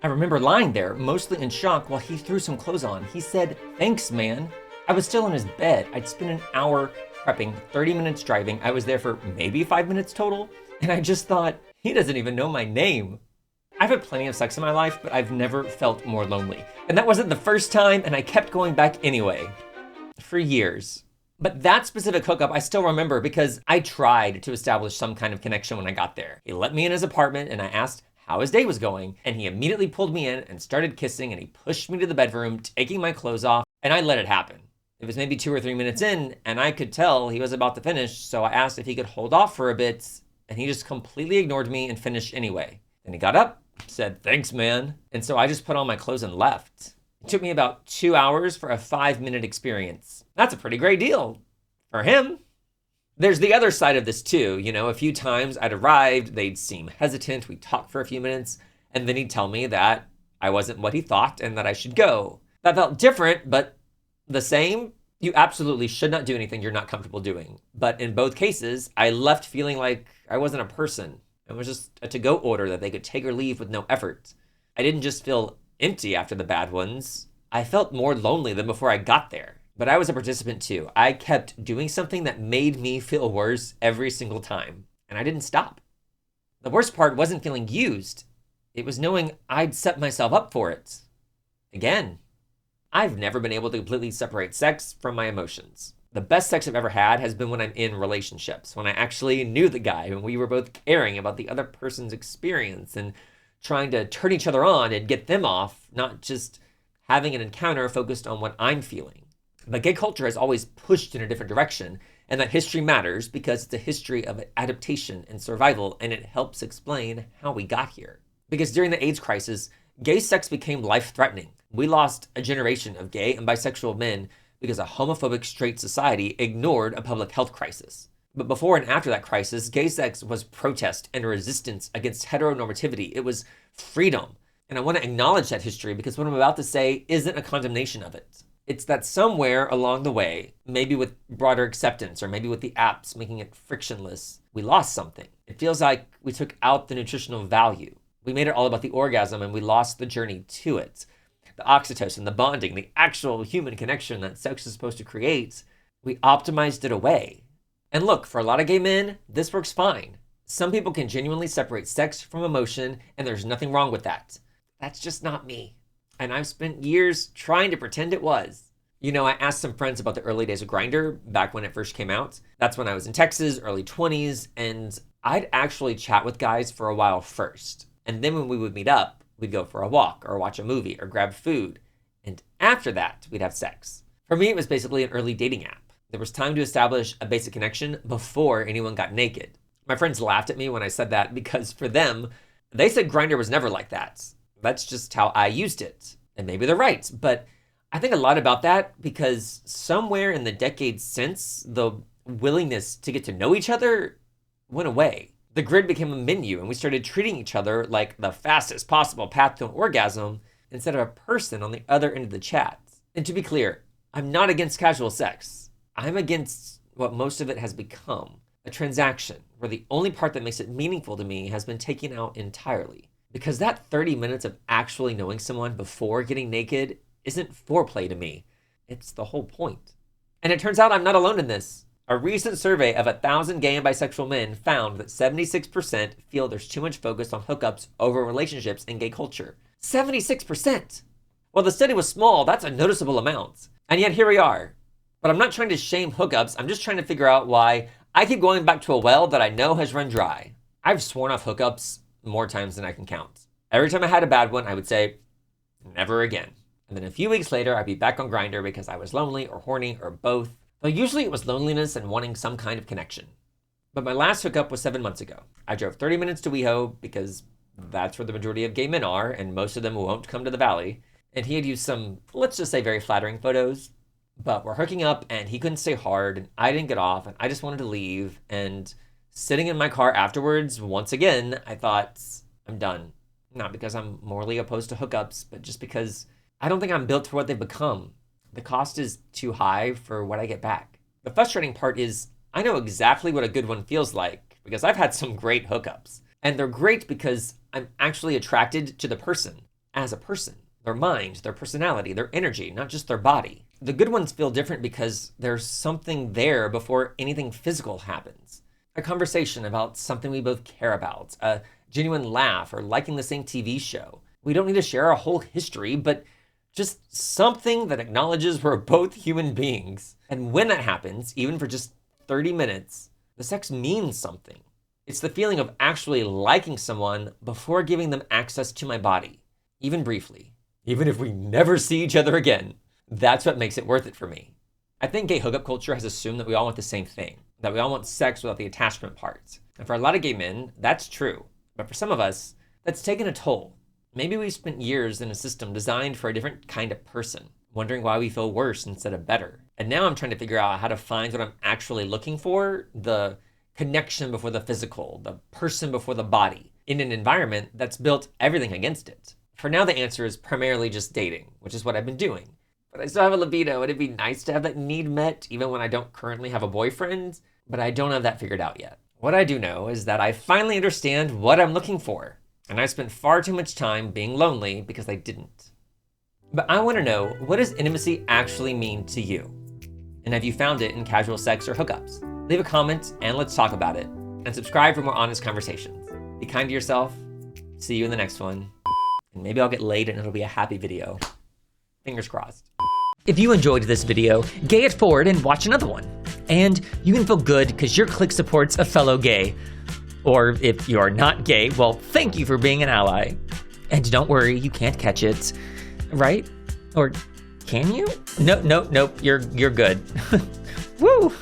I remember lying there, mostly in shock, while he threw some clothes on. He said, "Thanks, man." I was still in his bed. I'd spent an hour prepping, 30 minutes driving. I was there for maybe 5 minutes total. And I just thought, he doesn't even know my name. I've had plenty of sex in my life, but I've never felt more lonely. And that wasn't the first time, and I kept going back anyway. For years. But that specific hookup I still remember because I tried to establish some kind of connection when I got there. He let me in his apartment and I asked how his day was going, and he immediately pulled me in and started kissing, and he pushed me to the bedroom, taking my clothes off, and I let it happen. It was maybe 2 or 3 minutes in, and I could tell he was about to finish, so I asked if he could hold off for a bit, and he just completely ignored me and finished anyway. Then he got up, said, "Thanks, man," and so I just put on my clothes and left. It took me about 2 hours for a 5-minute experience. That's a pretty great deal. For him. There's the other side of this too. A few times I'd arrived, they'd seem hesitant, we'd talk for a few minutes, and then he'd tell me that I wasn't what he thought and that I should go. That felt different, but the same. You absolutely should not do anything you're not comfortable doing. But in both cases, I left feeling like I wasn't a person. It was just a to-go order that they could take or leave with no effort. I didn't just feel empty after the bad ones. I felt more lonely than before I got there. But I was a participant too. I kept doing something that made me feel worse every single time. And I didn't stop. The worst part wasn't feeling used. It was knowing I'd set myself up for it. Again, I've never been able to completely separate sex from my emotions. The best sex I've ever had has been when I'm in relationships, when I actually knew the guy and we were both caring about the other person's experience and trying to turn each other on and get them off, not just having an encounter focused on what I'm feeling. But gay culture has always pushed in a different direction, and that history matters because it's a history of adaptation and survival, and it helps explain how we got here. Because during the AIDS crisis, gay sex became life-threatening. We lost a generation of gay and bisexual men because a homophobic straight society ignored a public health crisis. But before and after that crisis, gay sex was protest and resistance against heteronormativity. It was freedom. And I want to acknowledge that history because what I'm about to say isn't a condemnation of it. It's that somewhere along the way, maybe with broader acceptance or maybe with the apps making it frictionless, we lost something. It feels like we took out the nutritional value. We made it all about the orgasm and we lost the journey to it. The oxytocin, the bonding, the actual human connection that sex is supposed to create, we optimized it away. And look, for a lot of gay men, this works fine. Some people can genuinely separate sex from emotion, and there's nothing wrong with that. That's just not me. And I've spent years trying to pretend it was. I asked some friends about the early days of Grindr back when it first came out. That's when I was in Texas, early 20s, and I'd actually chat with guys for a while first. And then when we would meet up, we'd go for a walk or watch a movie or grab food. And after that, we'd have sex. For me, it was basically an early dating app. There was time to establish a basic connection before anyone got naked. My friends laughed at me when I said that because for them, they said Grindr was never like that. That's just how I used it. And maybe they're right, but I think a lot about that because somewhere in the decades since, the willingness to get to know each other went away. The grid became a menu and we started treating each other like the fastest possible path to an orgasm instead of a person on the other end of the chat. And to be clear, I'm not against casual sex. I'm against what most of it has become, a transaction where the only part that makes it meaningful to me has been taken out entirely. Because that 30 minutes of actually knowing someone before getting naked isn't foreplay to me. It's the whole point. And it turns out I'm not alone in this. A recent survey of 1,000 gay and bisexual men found that 76% feel there's too much focus on hookups over relationships in gay culture. 76%! While the study was small, that's a noticeable amount. And yet here we are. But I'm not trying to shame hookups, I'm just trying to figure out why I keep going back to a well that I know has run dry. I've sworn off hookups more times than I can count. Every time I had a bad one, I would say, never again. And then a few weeks later, I'd be back on Grindr because I was lonely or horny or both. Though usually it was loneliness and wanting some kind of connection. But my last hookup was 7 months ago. I drove 30 minutes to WeHo because that's where the majority of gay men are, and most of them won't come to the valley. And he had used some, let's just say, very flattering photos. But we're hooking up and he couldn't stay hard and I didn't get off and I just wanted to leave. And sitting in my car afterwards, once again, I thought, I'm done. Not because I'm morally opposed to hookups, but just because I don't think I'm built for what they've become. The cost is too high for what I get back. The frustrating part is I know exactly what a good one feels like because I've had some great hookups. And they're great because I'm actually attracted to the person. as a person. Their mind, their personality, their energy, not just their body. The good ones feel different because there's something there before anything physical happens. A conversation about something we both care about, a genuine laugh, or liking the same TV show. We don't need to share our whole history, but just something that acknowledges we're both human beings. And when that happens, even for just 30 minutes, the sex means something. It's the feeling of actually liking someone before giving them access to my body, even briefly. Even if we never see each other again, that's what makes it worth it for me. I think gay hookup culture has assumed that we all want the same thing, that we all want sex without the attachment parts. And for a lot of gay men, that's true. But for some of us, that's taken a toll. Maybe we spent years in a system designed for a different kind of person, wondering why we feel worse instead of better. And now I'm trying to figure out how to find what I'm actually looking for, the connection before the physical, the person before the body, in an environment that's built everything against it. For now, the answer is primarily just dating, which is what I've been doing. But I still have a libido, and it'd be nice to have that need met, even when I don't currently have a boyfriend, but I don't have that figured out yet. What I do know is that I finally understand what I'm looking for, and I spent far too much time being lonely because I didn't. But I want to know, what does intimacy actually mean to you? And have you found it in casual sex or hookups? Leave a comment, and let's talk about it. And subscribe for more honest conversations. Be kind to yourself. See you in the next one. And maybe I'll get laid and it'll be a happy video. Fingers crossed. If you enjoyed this video, gay it forward and watch another one. And you can feel good because your click supports a fellow gay. Or if you're not gay, well, thank you for being an ally. And don't worry, you can't catch it, right? Or can you? Nope, you're good. Woo!